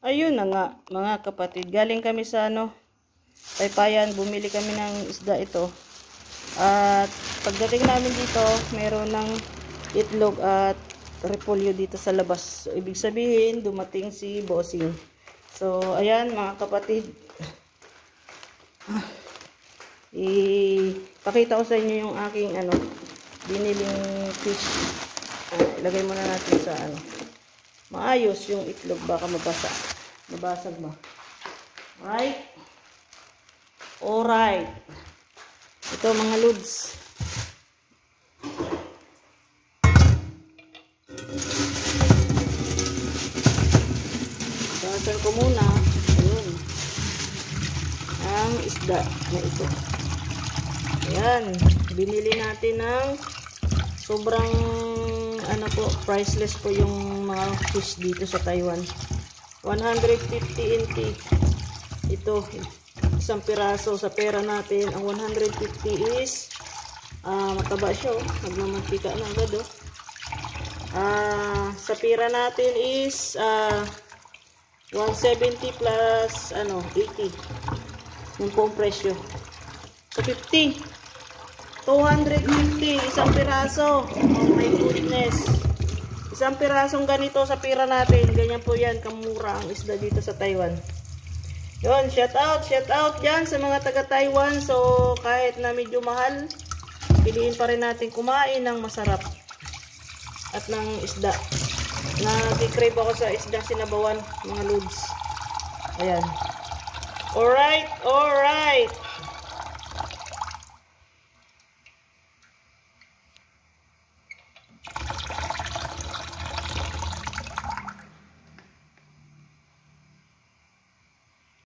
Ayun na nga, mga kapatid. Galing kami sa Taypayan. Bumili kami ng isda ito. At pagdating namin dito, meron ng itlog at repolyo dito sa labas. So, ibig sabihin, dumating si Bossing. So, ayan mga kapatid. Ipakita ko sa inyo yung aking biniling fish. Ilagay muna natin sa maayos yung itlog, baka mabasag ba. Alright. Ito mga lods. Bawasan ko muna. Ayun. Ang isda na ito. Ayan. Binili natin ng sobrang priceless po yung mga fish dito sa Taiwan. 150 NT. Ito, isang piraso sa pera natin. Ang 150 is mataba siya, nagmamantika na agad sa pira natin is 170 plus 80 yung pong presyo. So 50, 250 isang piraso. Oh my goodness, isang pirasong ganito sa pira natin. Ganyan po yan kamura ang isda dito sa Taiwan. Yun, shout out dyan sa mga taga Taiwan. So kahit na medyo mahal, piliin pa rin natin kumain ng masarap at ng isda. Nag-crave ako sa isdang sinabawan, mga lods. Ayan. Alright.